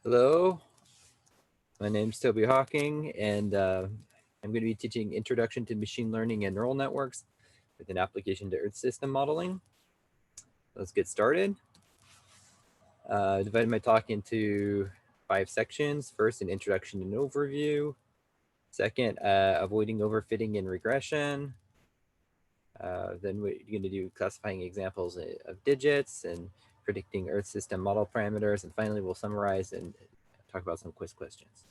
Hello, my name's Toby Hawking, and I'm going to be teaching Introduction to Machine Learning and Neural Networks with an application to Earth System Modeling. Let's get started. I divided my talk into 5 sections. First, an introduction and overview. Second, avoiding overfitting and regression. Then we're going to do classifying examples of digits and predicting Earth System model parameters. And finally, we'll summarize and talk about some quiz questions.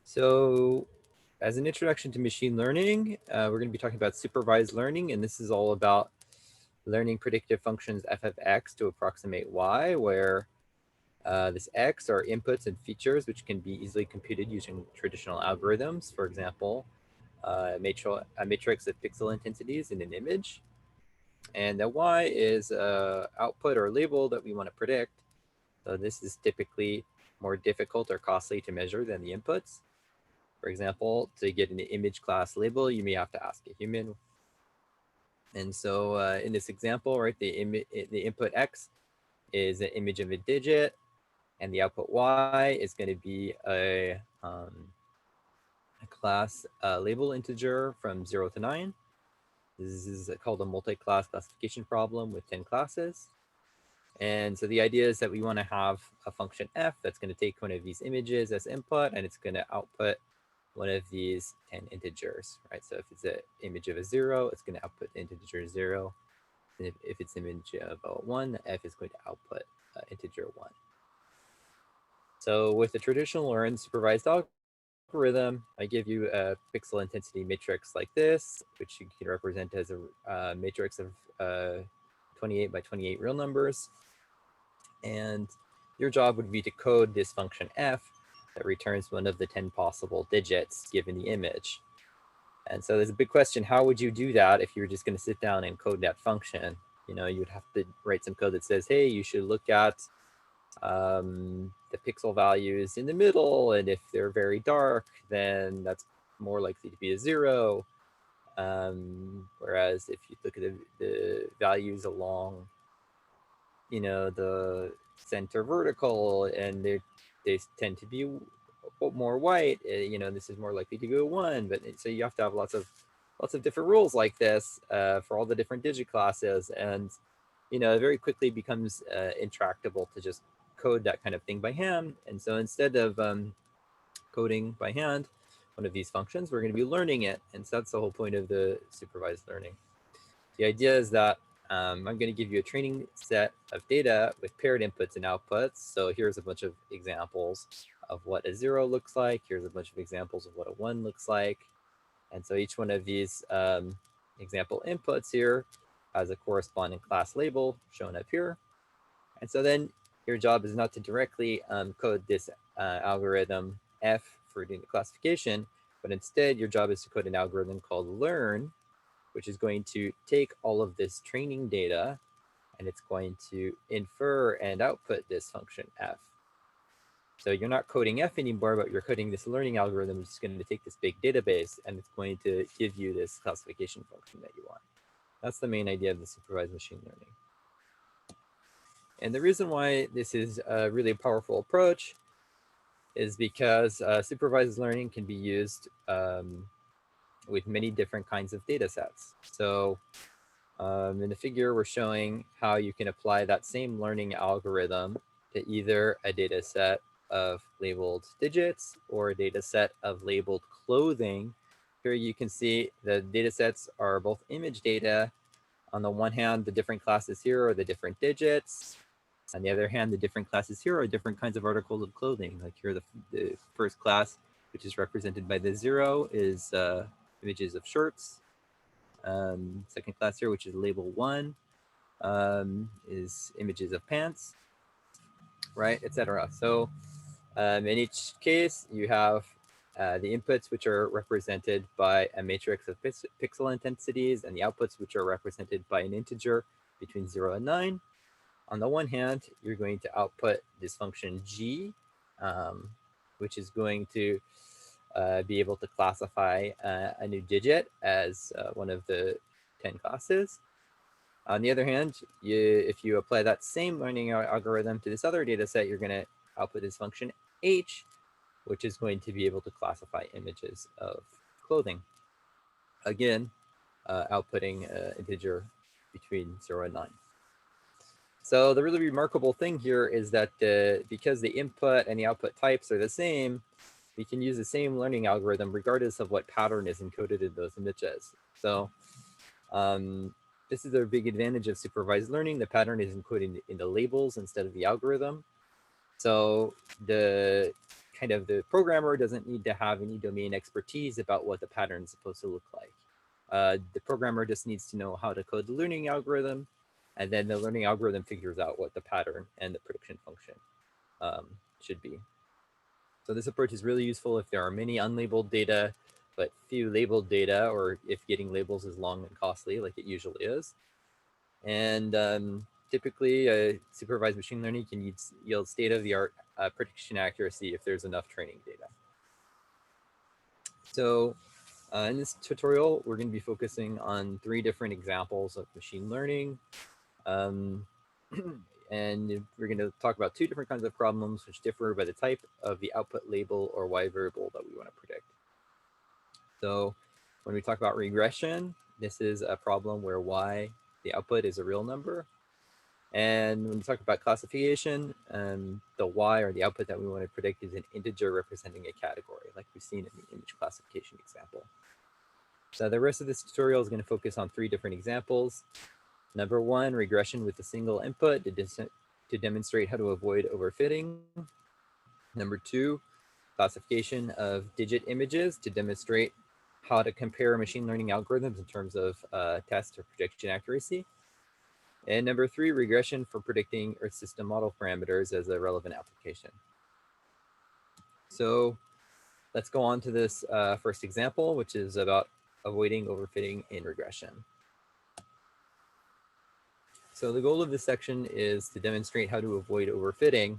So as an introduction to machine learning, we're going to be talking about supervised learning, and this is all about learning predictive functions f of x to approximate y, where this x are inputs and features which can be easily computed using traditional algorithms. For example, a matrix of pixel intensities in an image, and the y is output or label that we want to predict. So this is typically more difficult or costly to measure than the inputs. For example, to get an image class label, you may have to ask a human. And so in this example, right, the input x is an image of a digit, and the output y is going to be a class label integer from 0 to 9. This is called a multi-class classification problem with 10 classes. And so the idea is that we want to have a function f that's going to take one of these images as input, and it's going to output one of these 10 integers, right? So if it's an image of a 0, it's going to output the integer 0. And if it's an image of a 1, the f is going to output integer 1. So with the traditional or unsupervised algorithm, I give you a pixel intensity matrix like this, which you can represent as a matrix of 28 by 28 real numbers. And your job would be to code this function f that returns one of the 10 possible digits given the image. And so there's a big question, how would you do that if you were just going to sit down and code that function? You know, you'd have to write some code that says, hey, you should look at the pixel values in the middle, and if they're very dark, then that's more likely to be a 0. Whereas if you look at the values along, you know, the center vertical, and they tend to be more white, you know, this is more likely to go 1. But so you have to have lots of different rules like this for all the different digit classes, and you know, it very quickly becomes intractable to just code that kind of thing by hand. And so instead of coding by hand one of these functions, we're going to be learning it, and so that's the whole point of the supervised learning. The idea is that I'm going to give you a training set of data with paired inputs and outputs. So here's a bunch of examples of what a 0 looks like. Here's a bunch of examples of what a 1 looks like. And so each one of these example inputs here has a corresponding class label shown up here. And so then your job is not to directly code this algorithm F for doing the classification, but instead your job is to code an algorithm called learn, which is going to take all of this training data, and it's going to infer and output this function f. So you're not coding f anymore, but you're coding this learning algorithm, which is going to take this big database, and it's going to give you this classification function that you want. That's the main idea of the supervised machine learning. And the reason why this is a really powerful approach is because supervised learning can be used with many different kinds of data sets. So in the figure, we're showing how you can apply that same learning algorithm to either a data set of labeled digits or a data set of labeled clothing. Here you can see the data sets are both image data. On the one hand, the different classes here are the different digits. On the other hand, the different classes here are different kinds of articles of clothing. Like here, the first class, which is represented by the 0, is images of shirts. Second class here, which is label 1, is images of pants, right, etc. So in each case, you have the inputs, which are represented by a matrix of pixel intensities, and the outputs, which are represented by an integer between 0 and 9. On the one hand, you're going to output this function g, which is going to be able to classify a new digit as one of the 10 classes. On the other hand, if you apply that same learning algorithm to this other data set, you're going to output this function h, which is going to be able to classify images of clothing. Again, outputting an integer between 0 and 9. So the really remarkable thing here is that because the input and the output types are the same, we can use the same learning algorithm regardless of what pattern is encoded in those images. So this is a big advantage of supervised learning. The pattern is encoded in the labels instead of the algorithm. So the programmer doesn't need to have any domain expertise about what the pattern is supposed to look like. The programmer just needs to know how to code the learning algorithm, and then the learning algorithm figures out what the pattern and the prediction function should be. So this approach is really useful if there are many unlabeled data, but few labeled data, or if getting labels is long and costly, like it usually is. And typically, supervised machine learning can yield state-of-the-art prediction accuracy if there's enough training data. So in this tutorial, we're going to be focusing on 3 different examples of machine learning. And we're going to talk about 2 different kinds of problems which differ by the type of the output label or Y variable that we want to predict. So when we talk about regression, this is a problem where Y, the output, is a real number. And when we talk about classification, the Y, or the output that we want to predict, is an integer representing a category, like we've seen in the image classification example. So the rest of this tutorial is going to focus on 3 different examples. Number 1, regression with a single input to demonstrate how to avoid overfitting. Number 2, classification of digit images to demonstrate how to compare machine learning algorithms in terms of test or prediction accuracy. And number 3, regression for predicting Earth system model parameters as a relevant application. So let's go on to this first example, which is about avoiding overfitting in regression. So the goal of this section is to demonstrate how to avoid overfitting.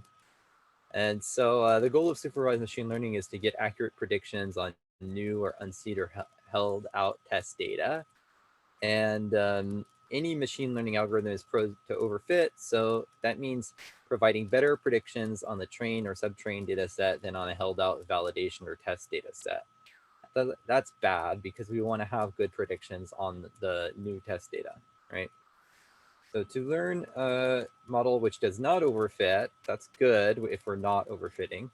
And so the goal of supervised machine learning is to get accurate predictions on new or unseed or held out test data. And any machine learning algorithm is prone to overfit. So that means providing better predictions on the trained or subtrained data set than on a held out validation or test data set. That's bad because we want to have good predictions on the new test data, right? So to learn a model which does not overfit, that's good if we're not overfitting.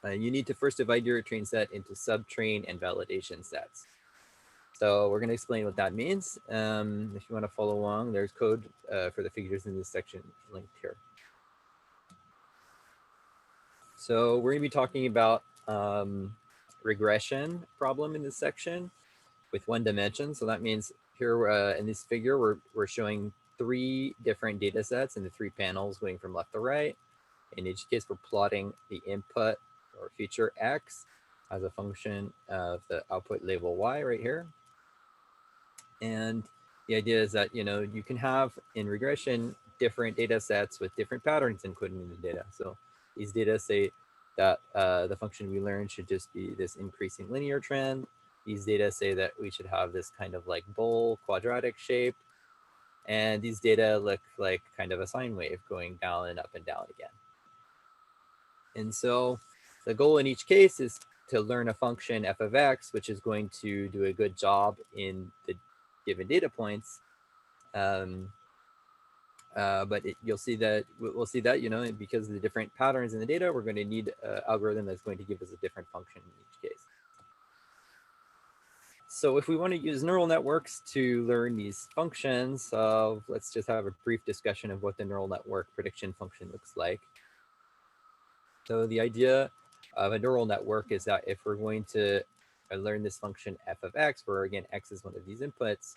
You need to first divide your train set into subtrain and validation sets. So we're going to explain what that means. If you want to follow along, there's code for the figures in this section linked here. So we're going to be talking about regression problem in this section with 1 dimension. So that means here in this figure, we're showing 3 different data sets in the 3 panels going from left to right. In each case, we're plotting the input or feature X as a function of the output label Y right here. And the idea is that, you can have in regression different data sets with different patterns encoded in the data. So these data say that the function we learned should just be this increasing linear trend. These data say that we should have this kind of like bowl quadratic shape. And these data look like kind of a sine wave going down and up and down again. And so the goal in each case is to learn a function f of x, which is going to do a good job in the given data points. But you'll see that, we'll see that, because of the different patterns in the data, we're going to need an algorithm that's going to give us a different function in each case. So if we want to use neural networks to learn these functions, let's just have a brief discussion of what the neural network prediction function looks like. So the idea of a neural network is that if we're going to learn this function f of x, where again, x is one of these inputs,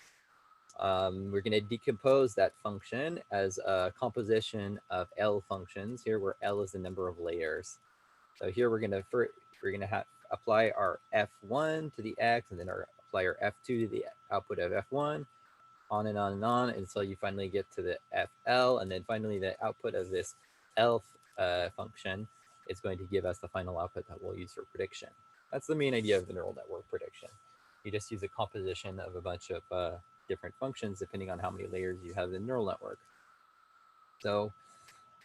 we're going to decompose that function as a composition of L functions here, where L is the number of layers. So here we're going to apply our f1 to the x, and then apply our f2 to the output of f1, on and on and on until you finally get to the fl, and then finally the output of this L function is going to give us the final output that we'll use for prediction. That's the main idea of the neural network prediction. You just use a composition of a bunch of different functions depending on how many layers you have in the neural network. So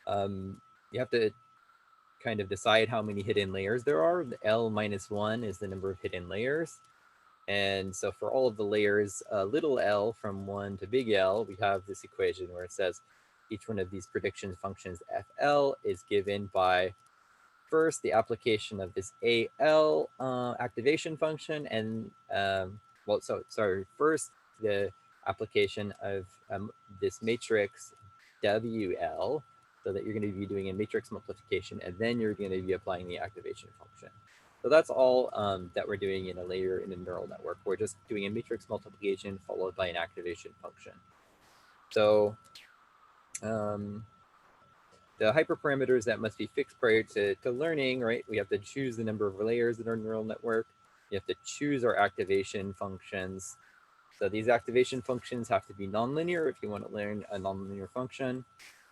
you have to kind of decide how many hidden layers there are. The L minus 1 is the number of hidden layers. And so for all of the layers, little l from 1 to big L, we have this equation where it says each one of these prediction functions FL is given by first the application of this AL activation function, and first the application of this matrix WL, so that you're going to be doing a matrix multiplication, and then you're going to be applying the activation function. So that's all that we're doing in a layer in a neural network. We're just doing a matrix multiplication followed by an activation function. So the hyperparameters that must be fixed prior to learning, right? We have to choose the number of layers in our neural network. You have to choose our activation functions. So these activation functions have to be nonlinear if you want to learn a nonlinear function.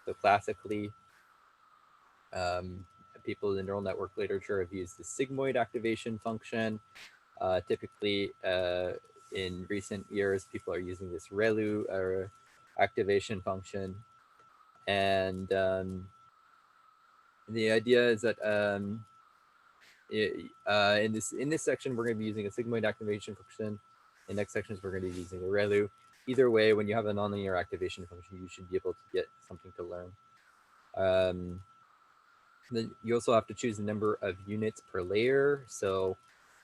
So classically, people in the neural network literature have used the sigmoid activation function. Typically, in recent years, people are using this ReLU activation function. And the idea is that in this section, we're going to be using a sigmoid activation function. In next sections, we're going to be using a ReLU. Either way, when you have a nonlinear activation function, you should be able to get something to learn. Then you also have to choose the number of units per layer. So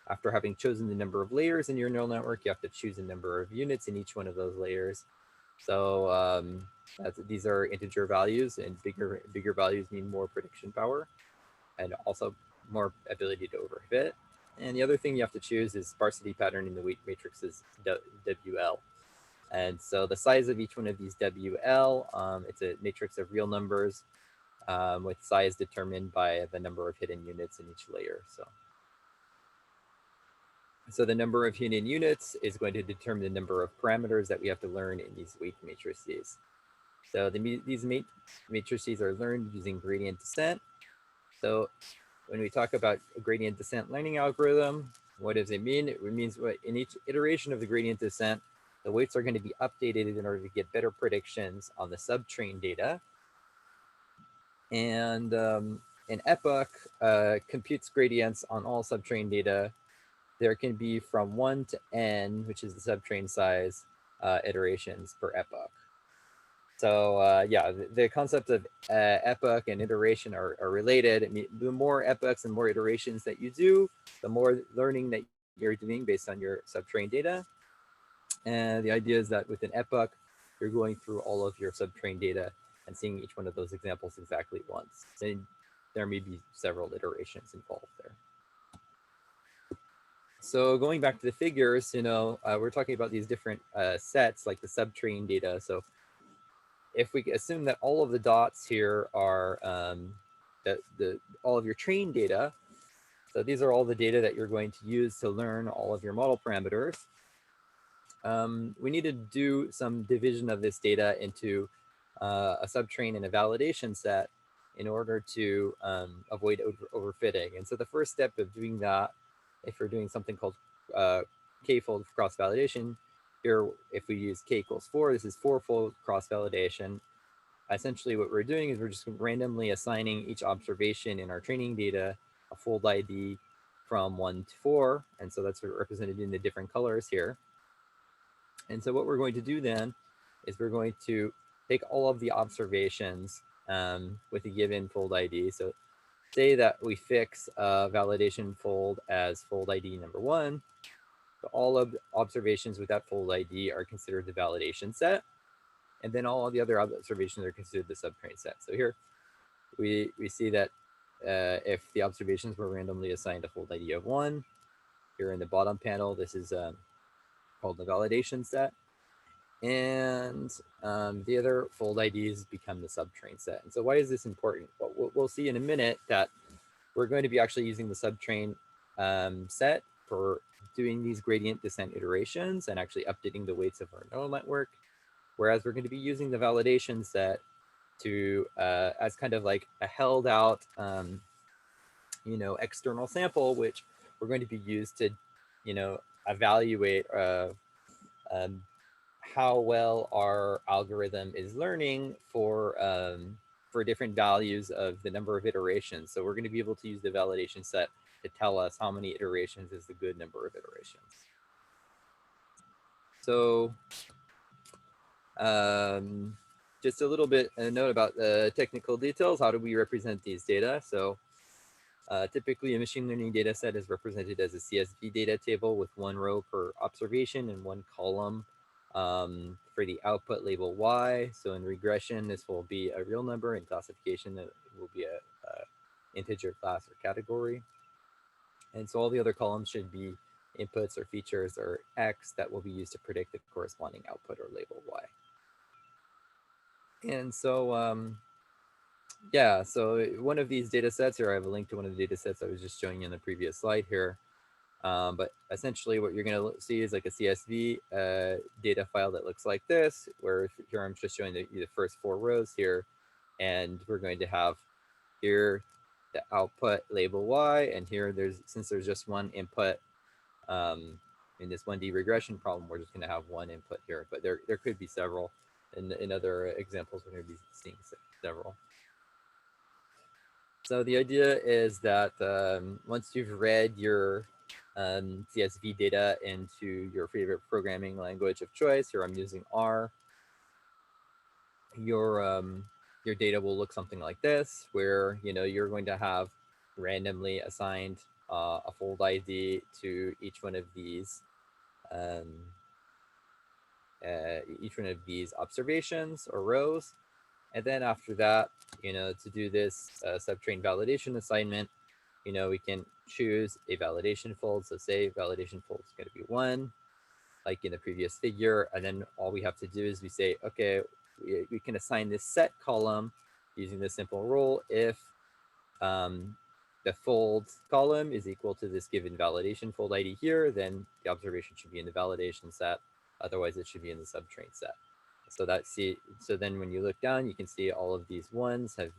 after having chosen the number of layers in your neural network, you have to choose a number of units in each one of those layers. So these are integer values, and bigger values mean more prediction power and also more ability to overfit. And the other thing you have to choose is sparsity pattern in the weight matrix is WL. And so the size of each one of these WL, it's a matrix of real numbers with size determined by the number of hidden units in each layer. So the number of hidden units is going to determine the number of parameters that we have to learn in these weight matrices. So these matrices are learned using gradient descent. So when we talk about a gradient descent learning algorithm, what does it mean? It means what in each iteration of the gradient descent, the weights are going to be updated in order to get better predictions on the subtrained data. And an epoch computes gradients on all subtrained data. There can be from 1 to n, which is the subtrained size, iterations per epoch. So yeah, the concepts of epoch and iteration are related. I mean, the more epochs and more iterations that you do, the more learning that you're doing based on your subtrained data. And the idea is that with an epoch, you're going through all of your subtrained data and seeing each one of those examples exactly once. And there may be several iterations involved there. So going back to the figures, we're talking about these different sets, like the subtrained data. So if we assume that all of the dots here are all of your trained data, so these are all the data that you're going to use to learn all of your model parameters. We need to do some division of this data into a subtrain and a validation set in order to avoid overfitting. And so the first step of doing that, if we're doing something called Kfold cross-validation, here, if we use k equals 4, this is 4-fold cross-validation. Essentially what we're doing is we're just randomly assigning each observation in our training data a fold ID from 1 to 4. And so that's represented in the different colors here. And so what we're going to do then is we're going to take all of the observations with a given fold ID. So say that we fix a validation fold as fold ID number 1. So all of the observations with that fold ID are considered the validation set. And then all of the other observations are considered the subtrain set. So here we see that if the observations were randomly assigned a fold ID of 1, here in the bottom panel, this is called the validation set. And the other fold IDs become the subtrain set. And so why is this important? Well, we'll see in a minute that we're going to be actually using the subtrain set for doing these gradient descent iterations and actually updating the weights of our neural network. Whereas we're going to be using the validation set to as kind of like a held out, external sample, which we're going to be used to, evaluate how well our algorithm is learning for different values of the number of iterations. So we're going to be able to use the validation set to tell us how many iterations is the good number of iterations. So just a little bit a note about the technical details. How do we represent these data? So typically a machine learning data set is represented as a CSV data table with one row per observation and one column for the output label Y. So in regression, this will be a real number. In classification, it will be a integer, class, or category. And so all the other columns should be inputs or features or X that will be used to predict the corresponding output or label Y. And so, yeah, so one of these data sets here, I have a link to one of the data sets I was just showing you in the previous slide here. But essentially what you're going to see is like a CSV data file that looks like this, where here I'm just showing the first 4 rows here. And we're going to have here the output label Y, and here since there's just one input in this 1D regression problem, we're just going to have one input here, but there could be several. In other examples, we're going to be seeing several. So the idea is that once you've read your CSV data into your favorite programming language of choice, here I'm using R, your data will look something like this, where you're going to have randomly assigned a fold ID to each one of these observations or rows. And then after that, to do this subtrain validation assignment, we can choose a validation fold. So say validation fold is going to be 1, like in the previous figure. And then all we have to do is we say, okay, we can assign this set column using this simple rule. If the fold column is equal to this given validation fold ID here, then the observation should be in the validation set. Otherwise, it should be in the subtrain set. So then when you look down, you can see all of these ones have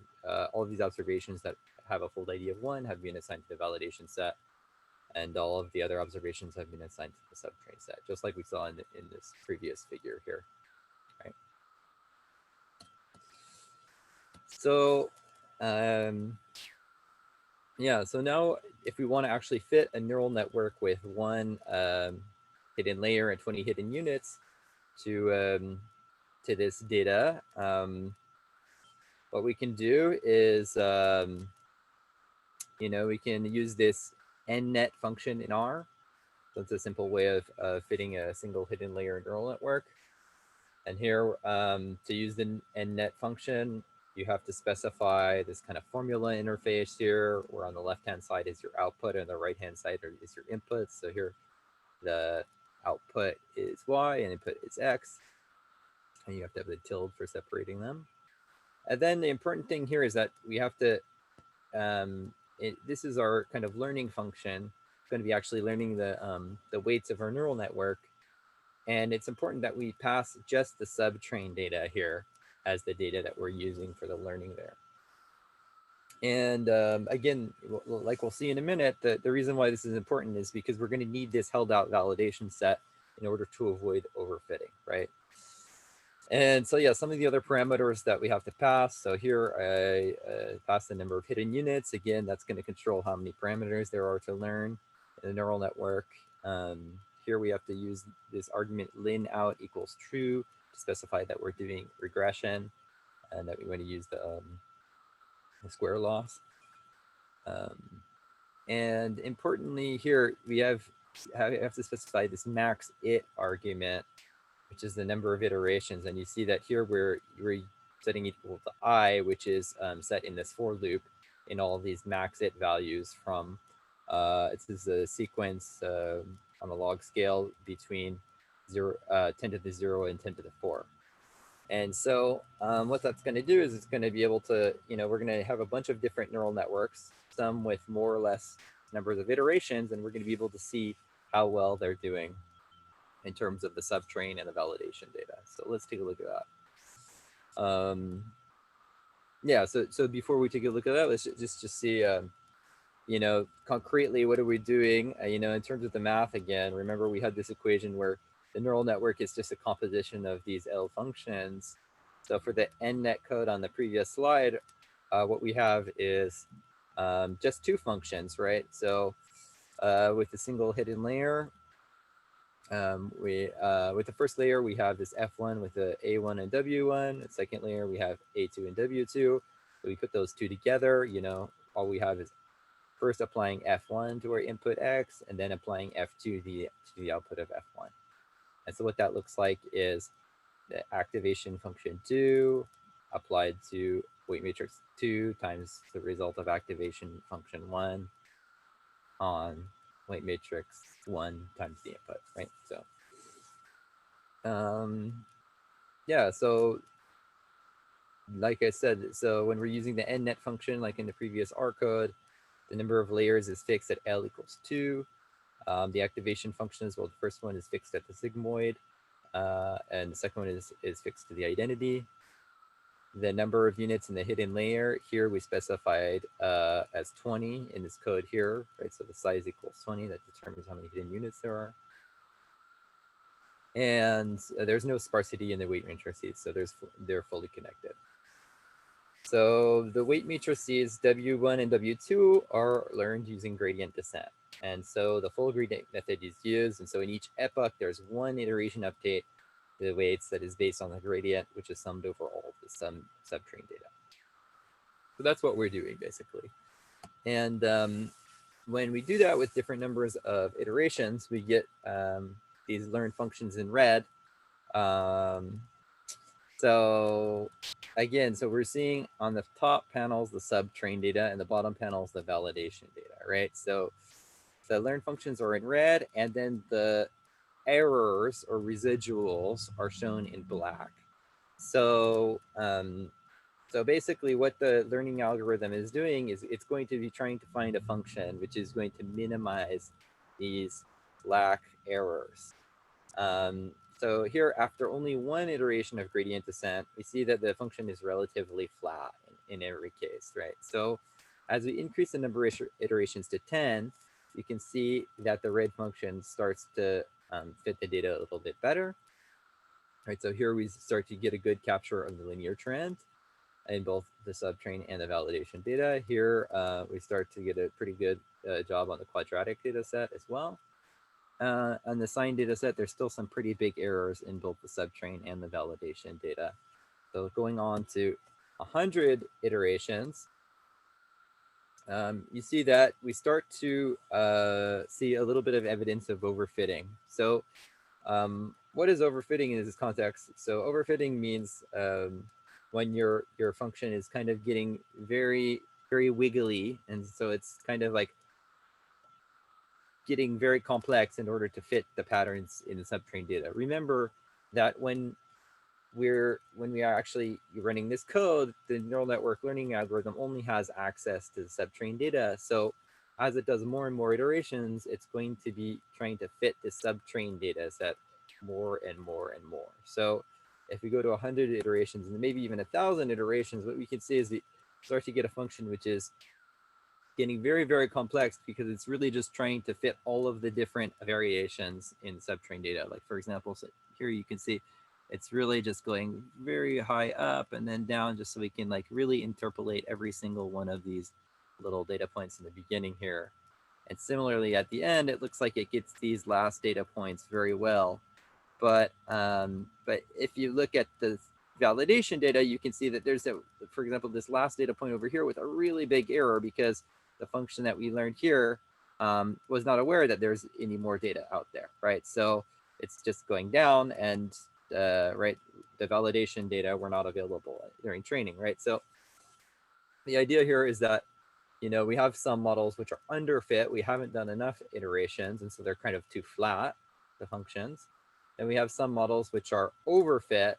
all of these observations that have a fold ID of 1 have been assigned to the validation set, and all of the other observations have been assigned to the subtrain set, just like we saw in this previous figure here, right? So yeah, so now if we want to actually fit a neural network with 1 hidden layer and 20 hidden units to this data, what we can do is, we can use this NNet function in R. So it's a simple way of fitting a single hidden layer neural network. And here, to use the NNet function, you have to specify this kind of formula interface here, where on the left-hand side is your output and the right-hand side is your input. So here, the output is Y and input is X. And you have to have the tilde for separating them. And then the important thing here is that we have to, this is our kind of learning function. It's going to be actually learning the weights of our neural network. And it's important that we pass just the subtrain data here as the data that we're using for the learning there. And again, like we'll see in a minute, the reason why this is important is because we're going to need this held out validation set in order to avoid overfitting, right? And so, yeah, some of the other parameters that we have to pass. So here I pass the number of hidden units. Again, that's going to control how many parameters there are to learn in the neural network. Here we have to use this argument lin out equals true to specify that we're doing regression and that we want to use the square loss. And importantly here, we have to specify this max it argument, which is the number of iterations. And you see that here we're setting equal to I, which is set in this for loop in all of these max it values from, this is a sequence on a log scale between 10 to the 0 and 10 to the 4. And so what that's going to do is it's going to be able to, we're going to have a bunch of different neural networks, some with more or less numbers of iterations, and we're going to be able to see how well they're doing in terms of the subtrain and the validation data. So let's take a look at that. Yeah, so before we take a look at that, let's just see, concretely what are we doing, in terms of the math again. Remember we had this equation where the neural network is just a composition of these L functions. So for the NNet code on the previous slide, what we have is just two functions, right? So with a single hidden layer, with the first layer, we have this F1 with the A1 and W1. The second layer, we have A2 and W2. So we put those two together, all we have is first applying F1 to our input X, and then applying F2 to the output of F1. And so what that looks like is the activation function 2 applied to weight matrix 2 times the result of activation function 1 on weight matrix 1 times the input, right? So, yeah, so like I said, so when we're using the NNet function, like in the previous R code, the number of layers is fixed at L equals 2. The activation function as well, the first one is fixed at the sigmoid, and the second one is fixed to the identity. The number of units in the hidden layer, here we specified as 20 in this code here, right? So the size equals 20, that determines how many hidden units there are. And there's no sparsity in the weight matrices, so they're fully connected. So the weight matrices W1 and W2 are learned using gradient descent. And so the full gradient method is used. And so in each epoch, there's one iteration update to the weights that is based on the gradient, which is summed over all of the subtrained data. So that's what we're doing basically. And when we do that with different numbers of iterations, we get these learned functions in red. So again, so we're seeing on the top panels the subtrained data and the bottom panels the validation data, right? So the learned functions are in red, and then the errors or residuals are shown in black. So so basically what the learning algorithm is doing is it's going to be trying to find a function which is going to minimize these black errors. So here, after only one iteration of gradient descent, we see that the function is relatively flat in every case, right? So as we increase the number of iterations to 10, you can see that the red function starts to fit the data a little bit better, right? So here we start to get a good capture of the linear trend in both the subtrain and the validation data. Here, we start to get a pretty good job on the quadratic data set as well. On the sign data set, there's still some pretty big errors in both the subtrain and the validation data. So going on to 100 iterations, you see that we start to see a little bit of evidence of overfitting. So what is overfitting in this context? So overfitting means when your function is kind of getting very, very wiggly, and so it's kind of like getting very complex in order to fit the patterns in the subtrained data. Remember that when we are actually running this code, the neural network learning algorithm only has access to the subtrained data. So as it does more and more iterations, it's going to be trying to fit the subtrained data set more and more and more. So if we go to 100 iterations and maybe even 1,000 iterations, what we can see is we start to get a function which is getting very, very complex because it's really just trying to fit all of the different variations in subtrained data. Like for example, so here you can see it's really just going very high up and then down just so we can like really interpolate every single one of these little data points in the beginning here. And similarly at the end, it looks like it gets these last data points very well. But if you look at the validation data, you can see that there's, for example, this last data point over here with a really big error because the function that we learned here was not aware that there's any more data out there, right? So it's just going down and, right, the validation data were not available during training, right? So the idea here is that, we have some models which are underfit. We haven't done enough iterations, and so they're kind of too flat, the functions. And we have some models which are overfit,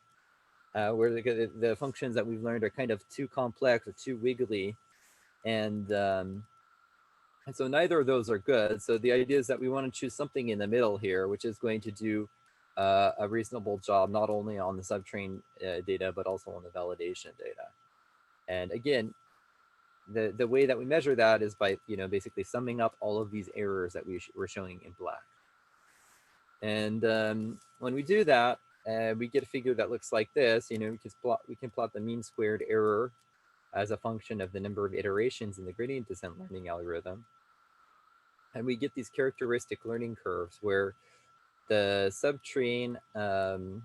where the functions that we've learned are kind of too complex or too wiggly. And so neither of those are good. So the idea is that we want to choose something in the middle here, which is going to do a reasonable job, not only on the subtrain data, but also on the validation data. And again, the way that we measure that is by, basically summing up all of these errors that we're showing in black. And when we do that, we get a figure that looks like this. You know, we can plot the mean squared error as a function of the number of iterations in the gradient descent learning algorithm. And we get these characteristic learning curves where the subtrain error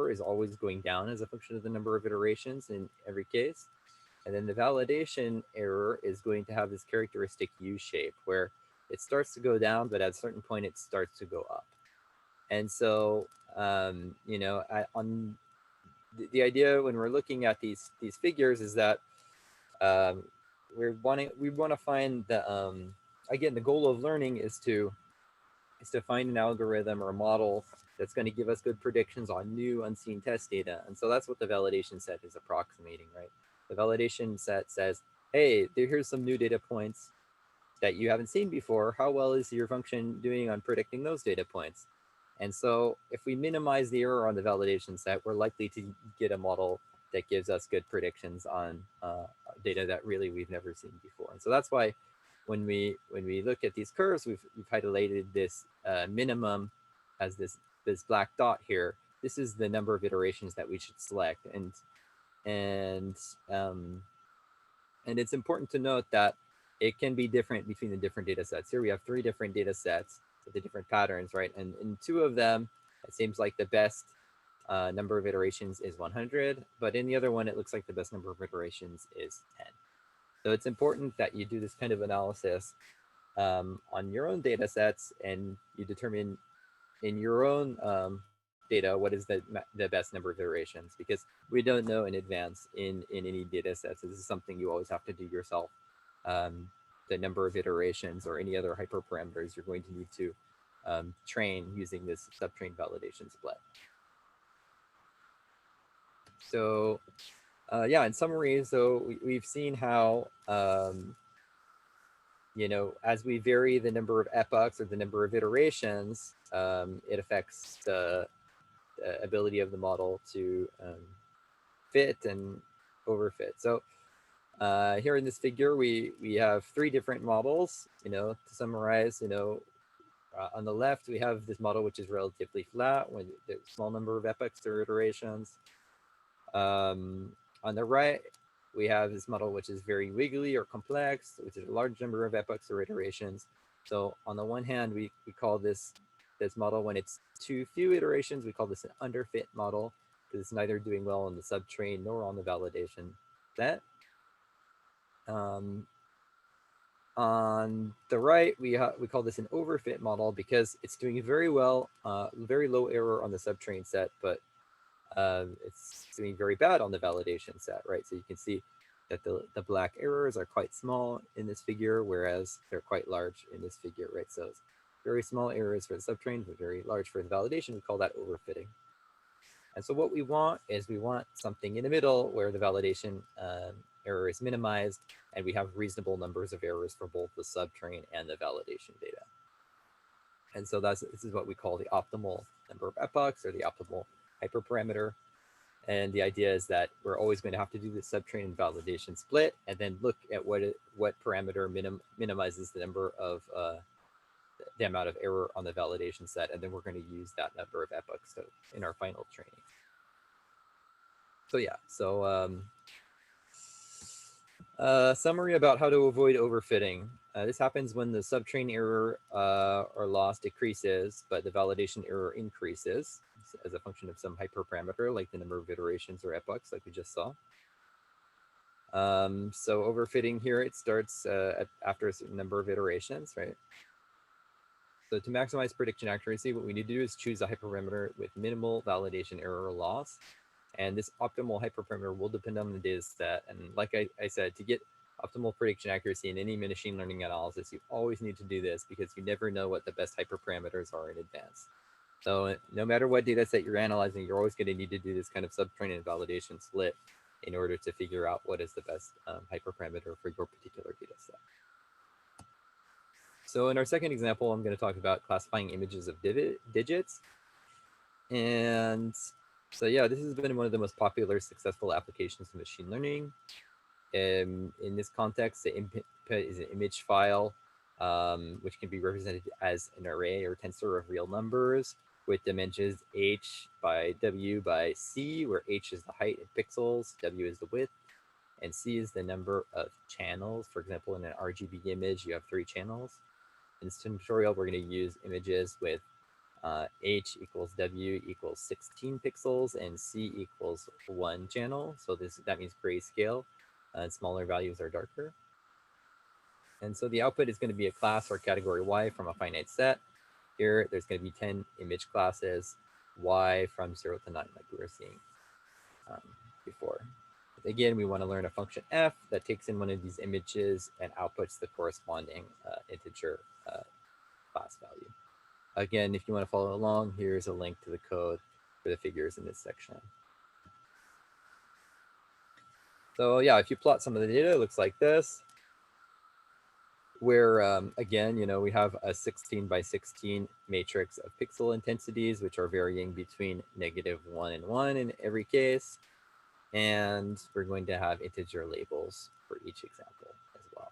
is always going down as a function of the number of iterations in every case. And then the validation error is going to have this characteristic U shape where it starts to go down, but at a certain point it starts to go up. And so, you know, on the idea when we're looking at these figures is that um, we want to find the again, the goal of learning is to find an algorithm or a model that's going to give us good predictions on new unseen test data. And so that's what the validation set is approximating, right? The validation set says, hey, here's some new data points that you haven't seen before. How well is your function doing on predicting those data points? And so if we minimize the error on the validation set, we're likely to get a model that gives us good predictions on data that really we've never seen before. And so that's why when we look at these curves, we've highlighted this minimum as this black dot here. This is the number of iterations that we should select. And it's important to note that it can be different between the different data sets. Here we have 3 different data sets with the different patterns, right? And in 2 of them, it seems like the best number of iterations is 100, but in the other one, it looks like the best number of iterations is 10. So it's important that you do this kind of analysis on your own data sets and you determine in your own data what is the best number of iterations, because we don't know in advance in any data sets. This is something you always have to do yourself. The number of iterations or any other hyperparameters you're going to need to train using this subtrain validation split. So yeah, in summary, so we've seen how you know, as we vary the number of epochs or the number of iterations, it affects the ability of the model to fit and overfit. So here in this figure, we have 3 different models. You know, to summarize, you know, on the left, we have this model which is relatively flat with a small number of epochs or iterations. On the right, we have this model which is very wiggly or complex, which is a large number of epochs or iterations. So on the one hand, we call this model when it's too few iterations, we call this an underfit model because it's neither doing well on the subtrain nor on the validation set. On the right, we call this an overfit model because it's doing very well, very low error on the subtrain set, but it's doing very bad on the validation set, right? So you can see that the black errors are quite small in this figure, whereas they're quite large in this figure, right? So it's very small errors for the subtrain, but very large for the validation. We call that overfitting. And so what we want is we want something in the middle where the validation error is minimized and we have reasonable numbers of errors for both the subtrain and the validation data. And so this is what we call the optimal number of epochs or the optimal hyperparameter. And the idea is that we're always going to have to do the subtrain and validation split and then look at what parameter minimizes the number of the amount of error on the validation set, and then we're going to use that number of epochs in our final training. So yeah, so summary about how to avoid overfitting. This happens when the subtrain error or loss decreases, but the validation error increases as a function of some hyperparameter, like the number of iterations or epochs, like we just saw. So overfitting here, it starts after a certain number of iterations, right? So to maximize prediction accuracy, what we need to do is choose a hyperparameter with minimal validation error or loss. And this optimal hyperparameter will depend on the data set. And like I said, to get optimal prediction accuracy in any machine learning analysis, you always need to do this because you never know what the best hyperparameters are in advance. So no matter what data set you're analyzing, you're always going to need to do this kind of subtrain and validation split in order to figure out what is the best hyperparameter for your particular data set. So in our second example, I'm going to talk about classifying images of digits. And so yeah, this has been one of the most popular successful applications of machine learning. In this context, the input is an image file which can be represented as an array or tensor of real numbers with dimensions h by w by c, where h is the height in pixels, w is the width, and c is the number of channels. For example, in an RGB image, you have 3 channels. In this tutorial, we're going to use images with h equals w equals 16 pixels and c equals 1 channel. So that means grayscale, and smaller values are darker. And so the output is going to be a class or category y from a finite set. Here, there's going to be 10 image classes, y from 0 to 9, like we were seeing before. But again, we want to learn a function f that takes in one of these images and outputs the corresponding integer class value. Again, if you want to follow along, here's a link to the code for the figures in this section. So yeah, if you plot some of the data, it looks like this, where again, we have a 16 by 16 matrix of pixel intensities, which are varying between -1 and 1 in every case. And we're going to have integer labels for each example as well.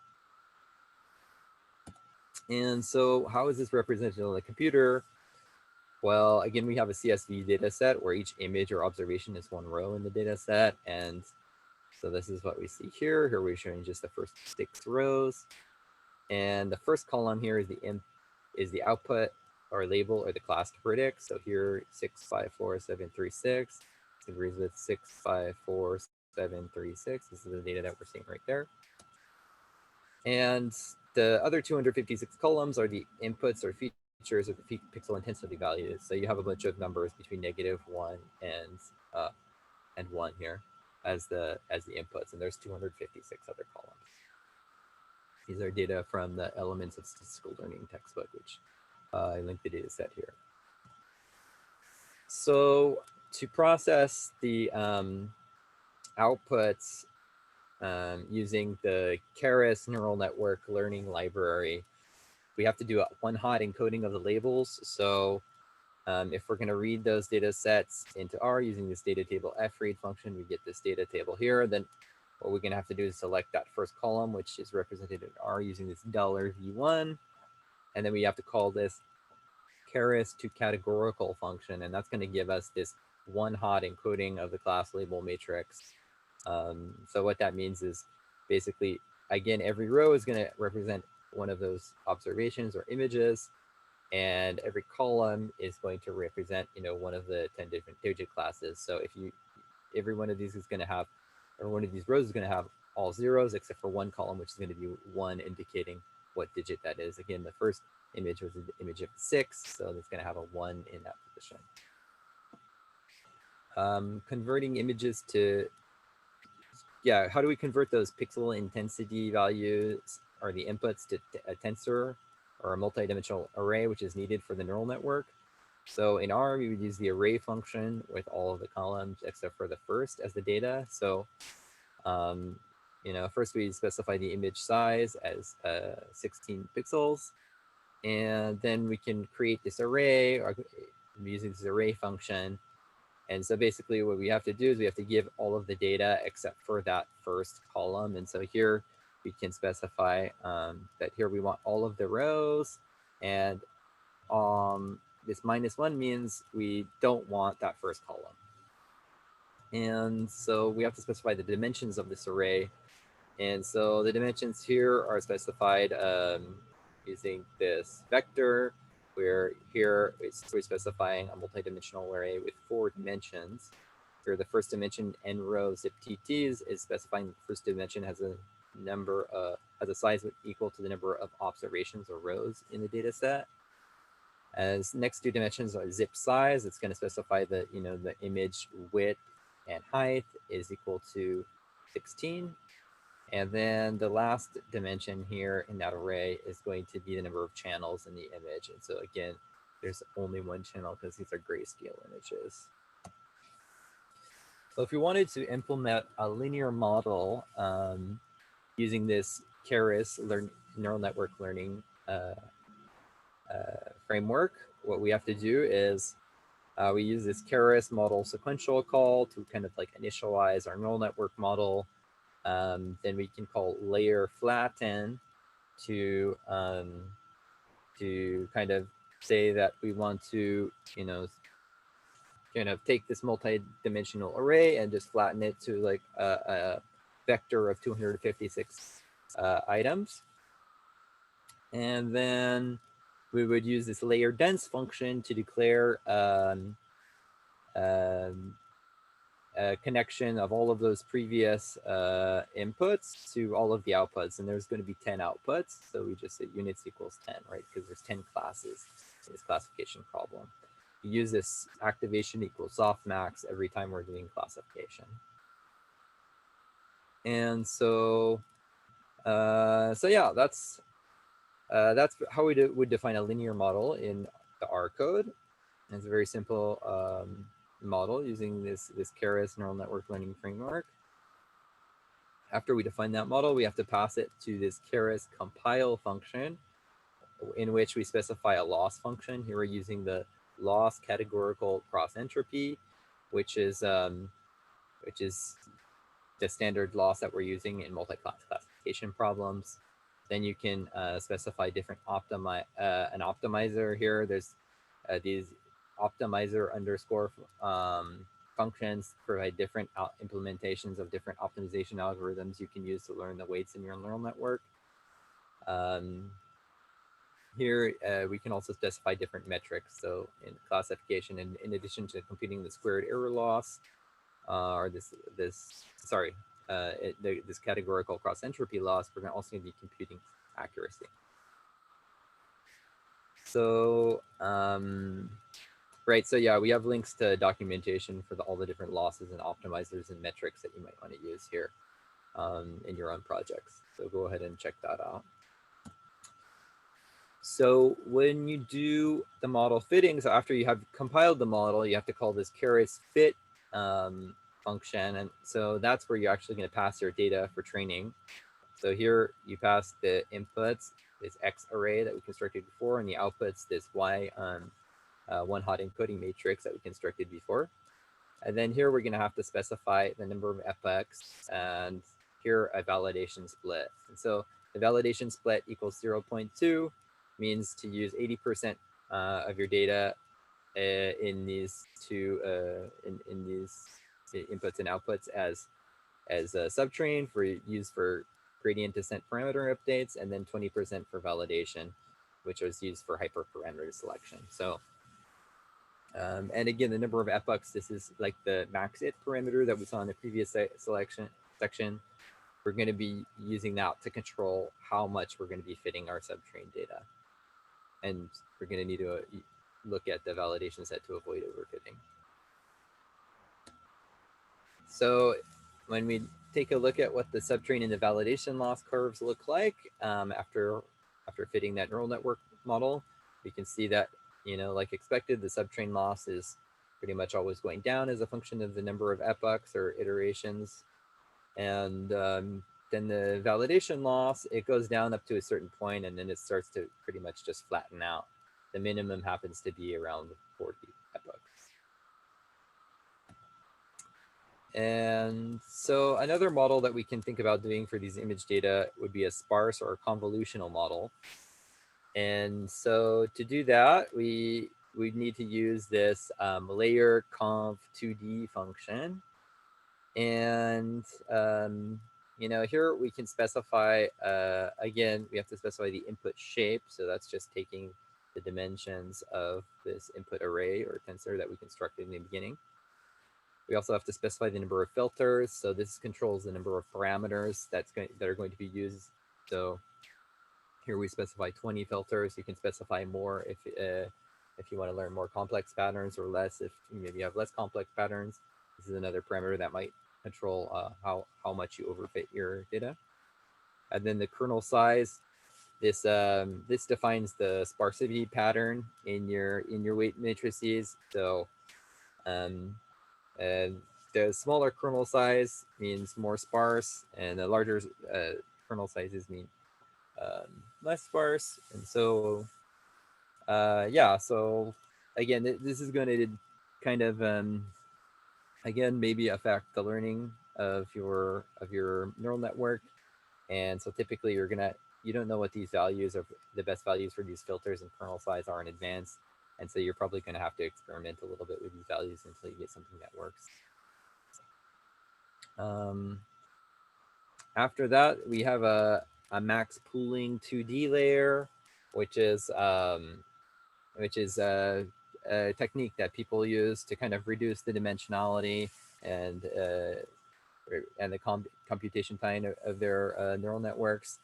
And so how is this represented on the computer? Well, again, we have a CSV data set where each image or observation is 1 row in the data set. And so this is what we see here. Here we're showing just the first 6 rows. And the first column here is the output or label or the class to predict. So here 654736 agrees with 654736. This is the data that we're seeing right there. And the other 256 columns are the inputs or features of the pixel intensity values. So you have a bunch of numbers between -1 and 1 here as the inputs, and there's 256 other columns. These are data from the Elements of Statistical Learning textbook, which I linked the data set here. So to process the outputs using the Keras neural network learning library, we have to do a one-hot encoding of the labels. So if we're going to read those data sets into R using this data table fread function, we get this data table here. Then what we're going to have to do is select that first column, which is represented in R using this $v1. And then we have to call this Keras to categorical function. And that's going to give us this one-hot encoding of the class label matrix. So what that means is basically, again, every row is going to represent one of those observations or images. And every column is going to represent, one of the 10 different digit classes. So every one of these is going to have, or one of these rows is going to have all zeros except for one column, which is going to be 1, indicating what digit that is. Again, the first image was an image of 6, so it's going to have a 1 in that position. Converting images to, how do we convert those pixel intensity values or the inputs to a tensor or a multidimensional array, which is needed for the neural network? So in R, we would use the array function with all of the columns except for the first as the data. So, first we specify the image size as 16 pixels, and then we can create this array or using this array function. And so basically what we have to do is we have to give all of the data except for that first column. And so here we can specify that here we want all of the rows, and this -1 means we don't want that first column. And so we have to specify the dimensions of this array. And so the dimensions here are specified using this vector, where here we're specifying a multidimensional array with 4 dimensions. Here the first dimension, n rows zip TTs, is specifying the first dimension has a size equal to the number of observations or rows in the data set. As next 2 dimensions are zip size, it's going to specify that the image width and height is equal to 16. And then the last dimension here in that array is going to be the number of channels in the image. And so again, there's only 1 channel because these are grayscale images. So if you wanted to implement a linear model using this Keras neural network learning framework, what we have to do is we use this Keras model sequential call to kind of like initialize our neural network model. Then we can call layer flatten to kind of say that we want to, kind of take this multi-dimensional array and just flatten it to like a vector of 256 items. And then we would use this layer dense function to declare a connection of all of those previous inputs to all of the outputs. And there's going to be 10 outputs. So we just say units equals 10, right? Because there's 10 classes in this classification problem. We use this activation equals softmax every time we're doing classification. And so yeah, that's how we would define a linear model in the R code. And it's a very simple model using this Keras neural network learning framework. After we define that model, we have to pass it to this Keras compile function, in which we specify a loss function. Here we're using the loss categorical cross entropy, which is the standard loss that we're using in multi-class classification problems. Then you can specify different an optimizer here. There's these optimizer underscore functions provide different implementations of different optimization algorithms you can use to learn the weights in your neural network. Here, we can also specify different metrics. So in classification, in addition to computing the squared error loss, or this categorical cross entropy loss, we're also going to be computing accuracy. So, right, so yeah, we have links to documentation for all the different losses and optimizers and metrics that you might want to use here in your own projects. So go ahead and check that out. So when you do the model fitting, so after you have compiled the model, you have to call this Keras fit function. And so that's where you're actually going to pass your data for training. So here you pass the inputs, this X array that we constructed before, and the outputs, this Y one hot encoding matrix that we constructed before. And then here we're going to have to specify the number of epochs and here a validation split. And so the validation split equals 0.2 means to use 80% of your data in these two in these inputs and outputs as a subtrain for use for gradient descent parameter updates, and then 20% for validation, which was used for hyperparameter selection. So and again, the number of epochs, this is like the max it parameter that we saw in the previous section. We're going to be using that to control how much we're going to be fitting our subtrain data. And we're going to need to look at the validation set to avoid overfitting. So when we take a look at what the subtrain and the validation loss curves look like after fitting that neural network model, we can see that, like expected, the subtrain loss is pretty much always going down as a function of the number of epochs or iterations. And then the validation loss, it goes down up to a certain point, and then it starts to pretty much just flatten out. The minimum happens to be around 40 epochs. And so another model that we can think about doing for these image data would be a sparse or a convolutional model. And so to do that, we need to use this layer conv 2D function. And here we can specify, again, we have to specify the input shape. So that's just taking the dimensions of this input array or tensor that we constructed in the beginning. We also have to specify the number of filters. So this controls the number of parameters that are going to be used. So here we specify 20 filters. You can specify more if you want to learn more complex patterns, or less if maybe you have less complex patterns. This is another parameter that might control how much you overfit your data. And then the kernel size. This defines the sparsity pattern in your weight matrices. So the smaller kernel size means more sparse, and the larger kernel sizes mean less sparse. And so yeah, so again, this is going to kind of again maybe affect the learning of your neural network. And so typically you're gonna you don't know what these values are, the best values for these filters and kernel size are in advance. And so you're probably going to have to experiment a little bit with these values until you get something that works. After that, we have a max pooling 2D layer, which is a technique that people use to kind of reduce the dimensionality and the computation time of their neural networks.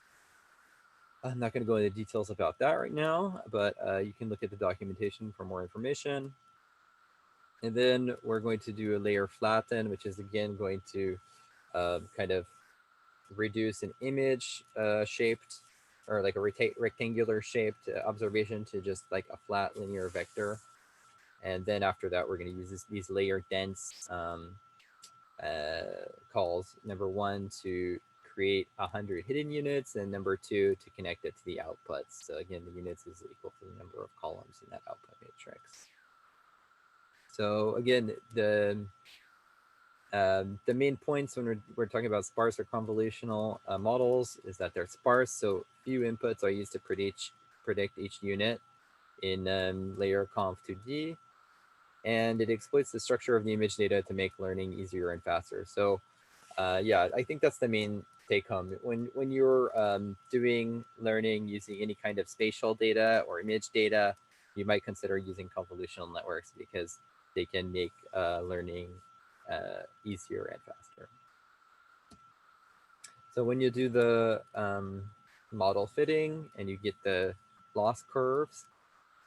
I'm not going to go into details about that right now, but you can look at the documentation for more information. And then we're going to do a layer flatten, which is again going to kind of reduce an image shaped or like a rectangular shaped observation to just like a flat linear vector. And then after that, we're going to use these layer dense calls. Number one, to create 100 hidden units, and number two, to connect it to the outputs. So again, the units is equal to the number of columns in that output matrix. So again, the main points when we're talking about sparse or convolutional models is that they're sparse, so few inputs are used to predict each unit in layer conv 2D, and it exploits the structure of the image data to make learning easier and faster. So yeah, I think that's the main take home. When you're doing learning using any kind of spatial data or image data, you might consider using convolutional networks because they can make learning easier and faster. So when you do the model fitting and you get the loss curves,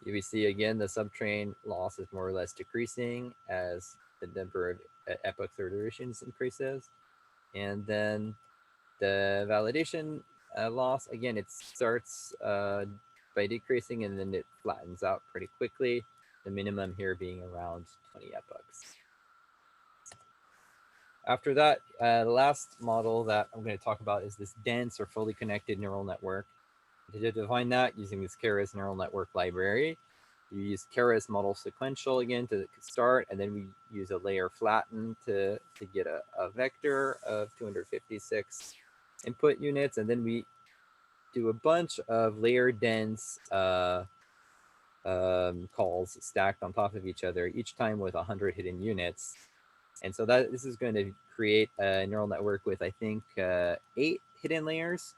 we see again the subtrain loss is more or less decreasing as the number of epochs or iterations increases. And then the validation loss, again, it starts by decreasing and then it flattens out pretty quickly. The minimum here being around 20 epochs. After that, the last model that I'm going to talk about is this dense or fully connected neural network. To define that using this Keras neural network library, you use Keras model sequential again to start, and then we use a layer flatten to get a vector of 256 input units, and then we do a bunch of layer dense calls stacked on top of each other, each time with 100 hidden units. And so this is going to create a neural network with, I think, 8 hidden layers.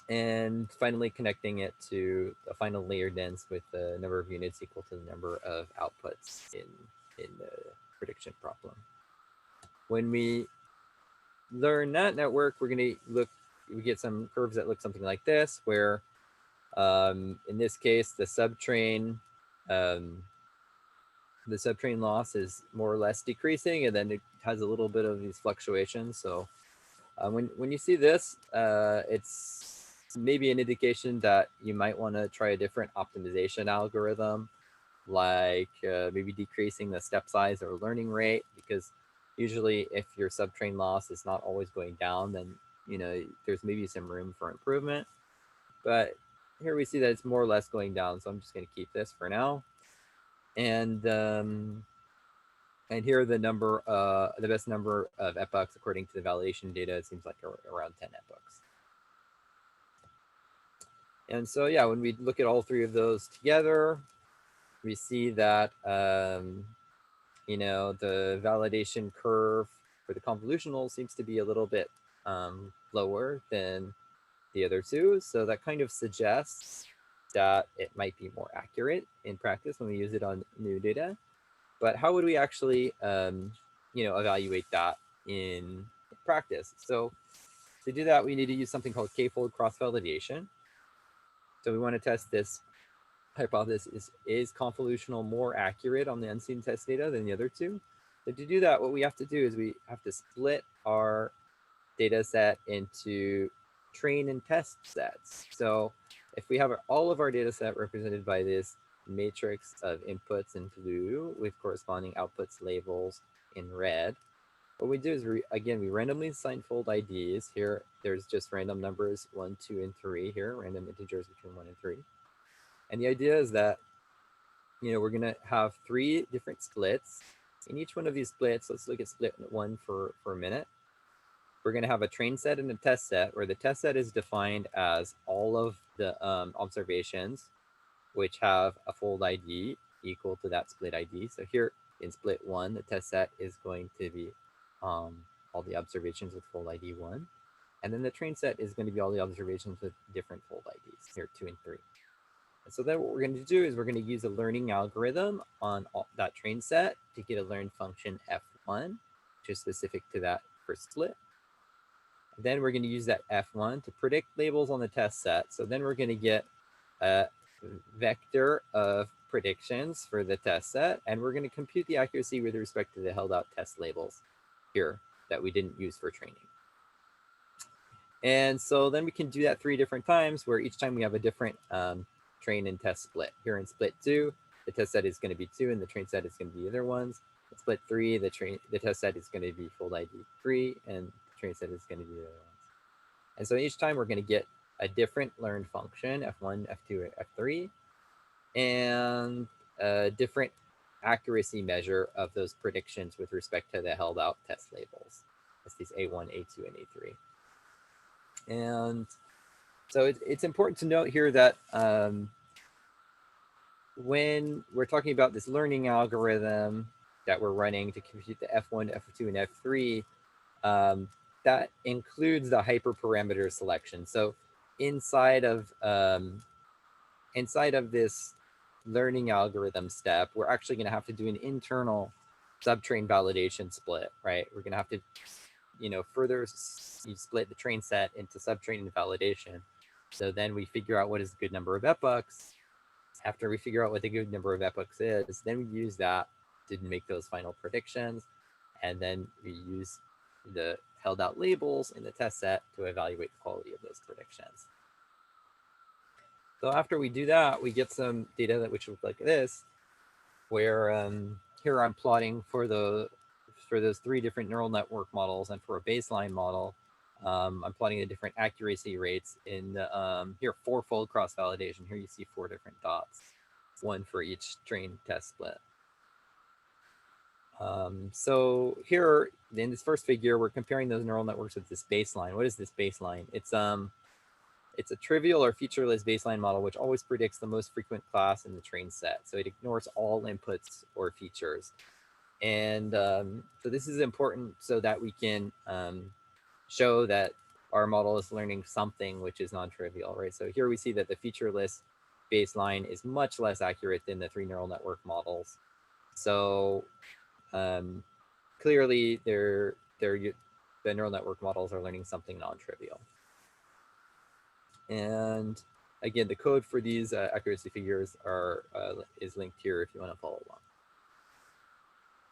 And finally connecting it to a final layer dense with the number of units equal to the number of outputs in the prediction problem. When we learn that network, we're going to we get some curves that look something like this, where in this case, the subtrain loss is more or less decreasing, and then it has a little bit of these fluctuations. So when you see this, it's maybe an indication that you might want to try a different optimization algorithm, like maybe decreasing the step size or learning rate, because usually if your subtrain loss is not always going down, then there's maybe some room for improvement. But here we see that it's more or less going down, so I'm just going to keep this for now. And here the best number of epochs according to the validation data, it seems like around 10 epochs. And so yeah, when we look at all three of those together, we see that the validation curve for the convolutional seems to be a little bit lower than the other two. So that kind of suggests that it might be more accurate in practice when we use it on new data. But how would we actually evaluate that in practice? So to do that, we need to use something called Kfold crossvalidation. So we want to test this hypothesis, is convolutional more accurate on the unseen test data than the other two? So to do that, what we have to do is we have to split our data set into train and test sets. So if we have all of our data set represented by this matrix of inputs in blue with corresponding outputs labels in red, what we do is we randomly assign fold IDs. Here, there's just random numbers 1, 2, and 3 here, random integers between 1 and 3. And the idea is that, we're going to have 3 different splits. In each one of these splits, let's look at split 1 for a minute. we're going to have a train set and a test set, where the test set is defined as all of the observations which have a fold ID equal to that split ID. So here in split 1, the test set is going to be all the observations with fold ID 1. And then the train set is going to be all the observations with different fold IDs, here 2 and 3. And so then what we're going to do is we're going to use a learning algorithm on that train set to get a learn function F1, which is specific to that first split. And then we're going to use that F1 to predict labels on the test set. So then we're going to get a vector of predictions for the test set, and we're going to compute the accuracy with respect to the held out test labels here that we didn't use for training. And so then we can do that 3 different times, where each time we have a different train and test split. Here in split 2, the test set is going to be 2 and the train set is going to be the other ones. In split 3, the test set is going to be fold ID 3 and the train set is going to be the other ones. And so each time we're going to get a different learned function, F1, F2, F3, and a different accuracy measure of those predictions with respect to the held out test labels. That's these A1, A2, and A3. And so it's important to note here that when we're talking about this learning algorithm that we're running to compute the F1, F2, and F3, that includes the hyperparameter selection. So inside of this learning algorithm step, we're actually going to have to do an internal subtrain validation split, right? We're going to have to, further split the train set into subtrain and validation. So then we figure out what is a good number of epochs. After we figure out what the good number of epochs is, then we use that to make those final predictions. And then we use the held out labels in the test set to evaluate the quality of those predictions. So after we do that, we get some data that which looks like this, where here I'm plotting for those 3 different neural network models, and for a baseline model, I'm plotting the different accuracy rates in the, here 4-fold cross-validation. Here you see 4 different dots, 1 for each train test split. So here in this first figure, we're comparing those neural networks with this baseline. What is this baseline? It's a trivial or featureless baseline model which always predicts the most frequent class in the train set. So it ignores all inputs or features. And so this is important so that we can show that our model is learning something which is non-trivial, right? So here we see that the featureless baseline is much less accurate than the 3 neural network models. So clearly the neural network models are learning something non-trivial. And again, the code for these accuracy figures is linked here if you want to follow along.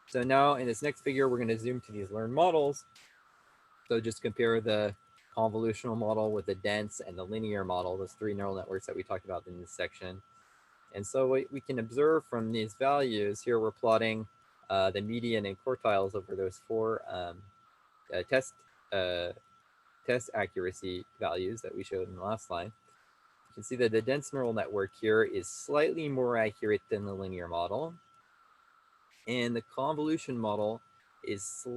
So now in this next figure, we're going to zoom to these learned models. So just compare the convolutional model with the dense and the linear model, those 3 neural networks that we talked about in this section. And so what we can observe from these values, here we're plotting the median and quartiles over those 4 test accuracy values that we showed in the last slide. You can see that the dense neural network here is slightly more accurate than the linear model. And the convolution model is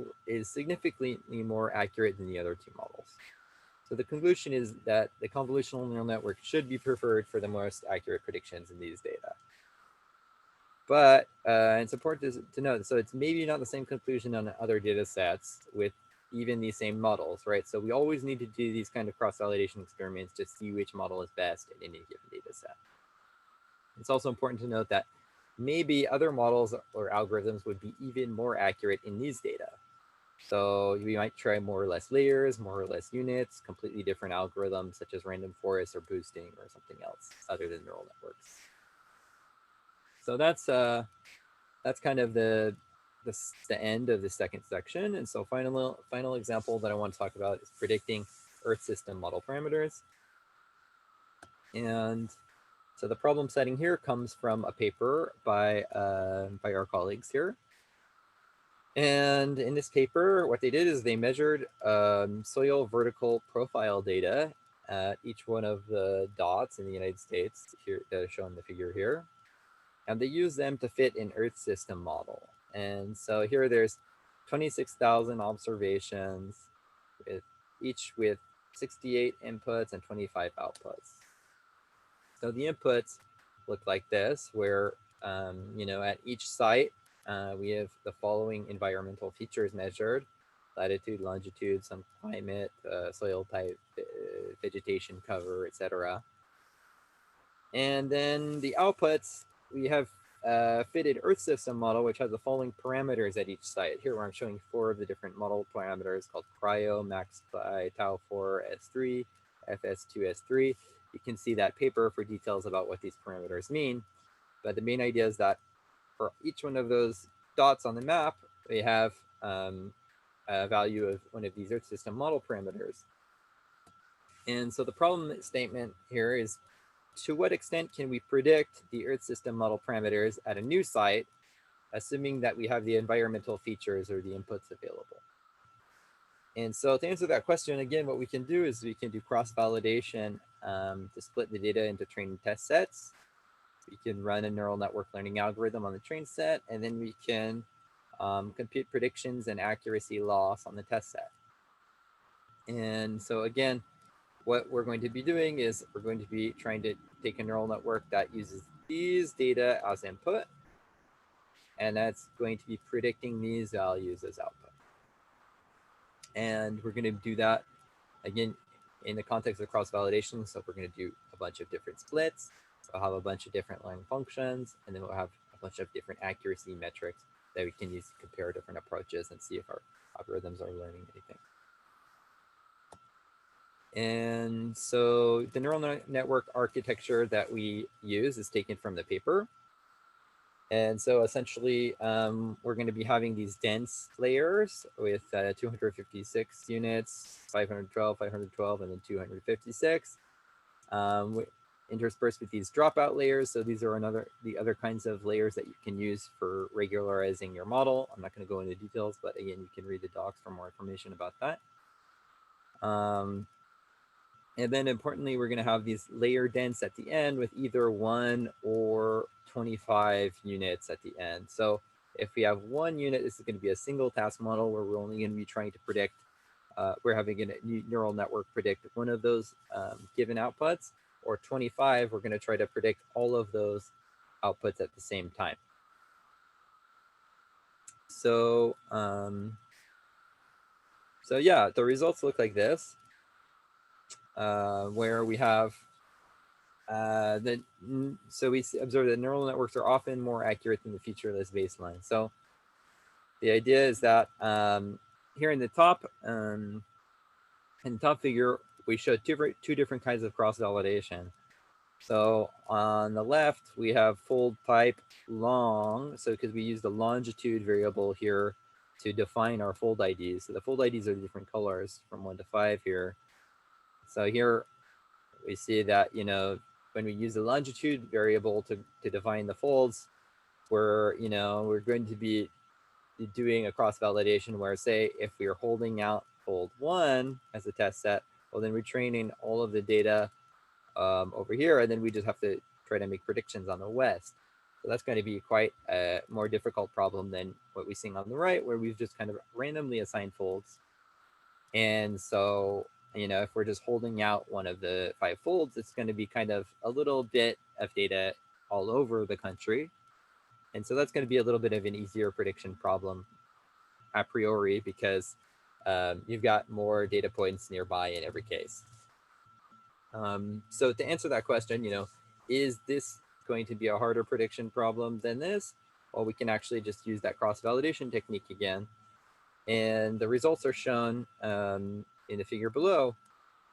significantly more accurate than the other 2 models. So the conclusion is that the convolutional neural network should be preferred for the most accurate predictions in these data. But it's important to note, so it's maybe not the same conclusion on other data sets with even these same models, right? So we always need to do these kind of cross-validation experiments to see which model is best in any given data set. It's also important to note that maybe other models or algorithms would be even more accurate in these data. So we might try more or less layers, more or less units, completely different algorithms such as random forest or boosting or something else other than neural networks. So that's kind of the end of the second section. And so final example that I want to talk about is predicting Earth system model parameters. And so the problem setting here comes from a paper by our colleagues here. And in this paper, what they did is they measured soil vertical profile data at each one of the dots in the United States here that are shown in the figure here. And they used them to fit an Earth system model. And so here there's 26,000 observations each with 68 inputs and 25 outputs. So the inputs look like this, where at each site we have the following environmental features measured: latitude, longitude, some climate, soil type, vegetation cover, etc. And then the outputs, we have a fitted Earth system model, which has the following parameters at each site. Here where I'm showing 4 of the different model parameters called cryo, max tau 4 S3, FS2 S3. You can see that paper for details about what these parameters mean. But the main idea is that for each one of those dots on the map, we have a value of one of these Earth system model parameters. And so the problem statement here is, to what extent can we predict the Earth system model parameters at a new site, assuming that we have the environmental features or the inputs available? And so to answer that question, again, what we can do is we can do cross-validation to split the data into training test sets. We can run a neural network learning algorithm on the train set, and then we can compute predictions and accuracy loss on the test set. And so again, what we're going to be doing is we're going to be trying to take a neural network that uses these data as input, and that's going to be predicting these values as output. And we're going to do that, again, in the context of cross-validation. So we're going to do a bunch of different splits. We'll have a bunch of different learning functions, and then we'll have a bunch of different accuracy metrics that we can use to compare different approaches and see if our algorithms are learning anything. And so the neural network architecture that we use is taken from the paper. And so essentially, we're going to be having these dense layers with 256 units, 512, 512, and then 256, interspersed with these dropout layers. So these are the other kinds of layers that you can use for regularizing your model. I'm not going to go into details, but again, you can read the docs for more information about that. And then importantly, we're going to have these layer dense at the end with either 1 or 25 units at the end. So if we have 1 unit, this is going to be a single task model where we're only going to be trying to predict, we're having a neural network predict one of those given outputs, or 25, we're going to try to predict all of those outputs at the same time. So, so yeah, the results look like this. Where we have so we observe that neural networks are often more accurate than the featureless baseline. So the idea is that here in the top figure, we show two different kinds of cross-validation. So on the left, we have fold type long. So because we use the longitude variable here to define our fold IDs. So the fold IDs are different colors from 1 to 5 here. So here we see that, when we use the longitude variable to define the folds, we're going to be doing a cross-validation where, say, if we are holding out fold 1 as a test set, well, then we're training all of the data over here, and then we just have to try to make predictions on the west. So that's going to be quite a more difficult problem than what we're seeing on the right, where we've just kind of randomly assigned folds. And so, if we're just holding out one of the 5 folds, it's going to be kind of a little bit of data all over the country. And so that's going to be a little bit of an easier prediction problem a priori, because you've got more data points nearby in every case. So to answer that question, is this going to be a harder prediction problem than this? Well, we can actually just use that cross-validation technique again. And the results are shown in the figure below,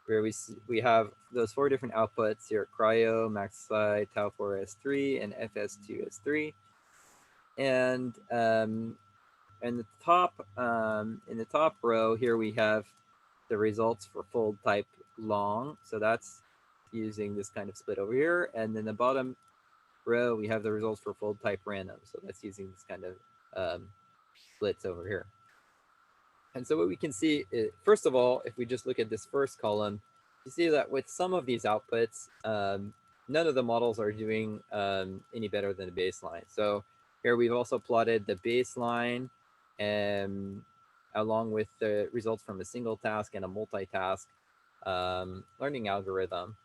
where we have those 4 different outputs here: cryo, max tau 4 S3, and FS2 S3. And in the top row here, we have the results for fold type long. So that's using this kind of split over here. And then the bottom row, we have the results for fold type random. So that's using this kind of splits over here. And so what we can see is, first of all, if we just look at this first column, you see that with some of these outputs, none of the models are doing any better than the baseline. So here we've also plotted the baseline, and along with the results from a single task and a multitask learning algorithm.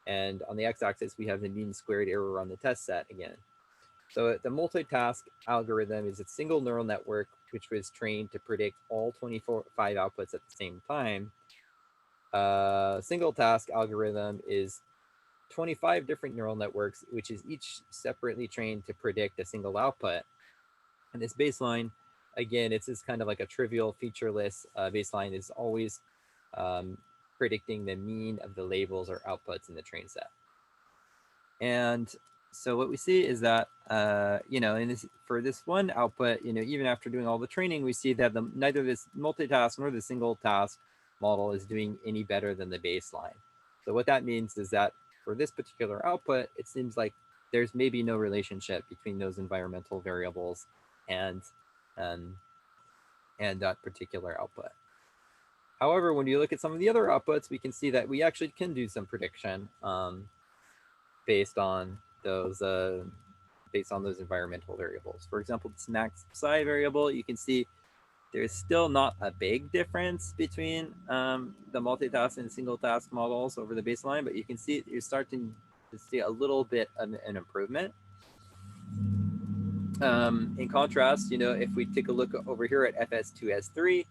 And on the x-axis, we have the mean squared error on the test set again. So the multitask algorithm is a single neural network which was trained to predict all 25 outputs at the same time. Single task algorithm is 25 different neural networks, which is each separately trained to predict a single output. And this baseline, again, it's just kind of like a trivial featureless baseline, is always predicting the mean of the labels or outputs in the train set. And so what we see is that, for this one output, even after doing all the training, we see that neither this multitask nor the single task model is doing any better than the baseline. So what that means is that for this particular output, it seems like there's maybe no relationship between those environmental variables and that particular output. However, when you look at some of the other outputs, we can see that we actually can do some prediction based on those environmental variables. For example, this max psi variable, you can see there's still not a big difference between the multitask and single task models over the baseline, but you can see you're starting to see a little bit of an improvement. In contrast, if we take a look over here at FS2S3,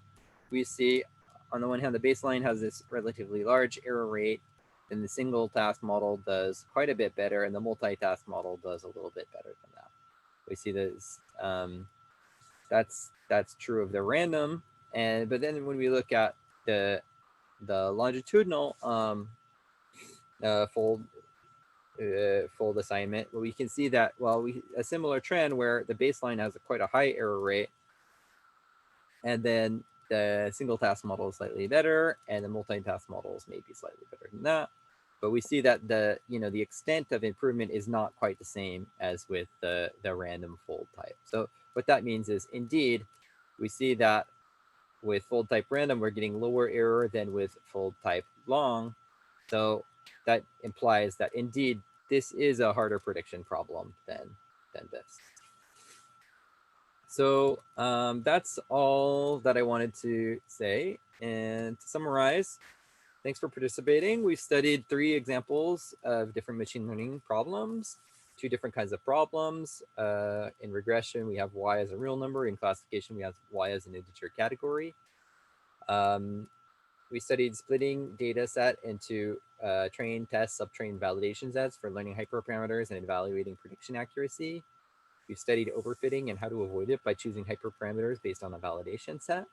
we see on the one hand, the baseline has this relatively large error rate, and the single task model does quite a bit better, and the multitask model does a little bit better than that. We see this, that's true of the random, but then when we look at the longitudinal fold assignment, we can see that a similar trend where the baseline has quite a high error rate, and then the single task model is slightly better, and the multitask model is maybe slightly better than that. But we see that the extent of improvement is not quite the same as with the random fold type. So what that means is, indeed, we see that with fold type random, we're getting lower error than with fold type long. So that implies that indeed this is a harder prediction problem than this. So that's all that I wanted to say. And to summarize, thanks for participating. We've studied 3 examples of different machine learning problems, 2 different kinds of problems. In regression, we have y as a real number. In classification, we have y as an integer category. We studied splitting data set into train, test, subtrain, validation sets for learning hyperparameters and evaluating prediction accuracy. We've studied overfitting and how to avoid it by choosing hyperparameters based on a validation set.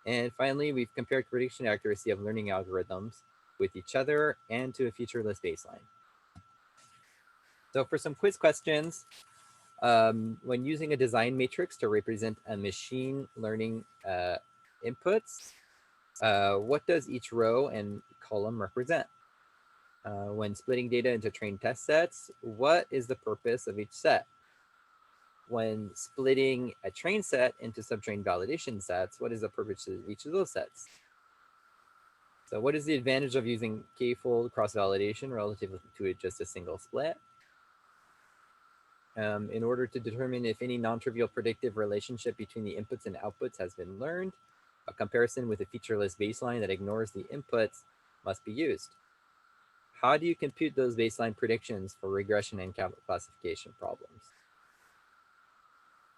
And finally, we've compared prediction accuracy of learning algorithms with each other and to a featureless baseline. So for some quiz questions, when using a design matrix to represent a machine learning inputs, what does each row and column represent? When splitting data into trained test sets, what is the purpose of each set? When splitting a train set into subtrained validation sets, what is the purpose of each of those sets? So what is the advantage of using Kfold cross-validation relative to just a single split? In order to determine if any non-trivial predictive relationship between the inputs and outputs has been learned, a comparison with a featureless baseline that ignores the inputs must be used. How do you compute those baseline predictions for regression and classification problems?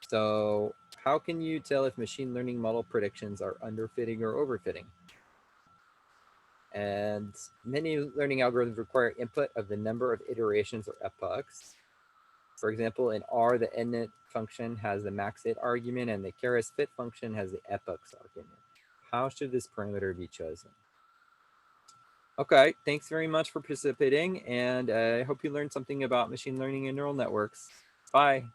So how can you tell if machine learning model predictions are underfitting or overfitting? And many learning algorithms require input of the number of iterations or epochs. For example, in R, the NNet function has the maxit argument and the Keras fit function has the epochs argument. How should this parameter be chosen? Okay, thanks very much for participating, and I hope you learned something about machine learning and neural networks. Bye.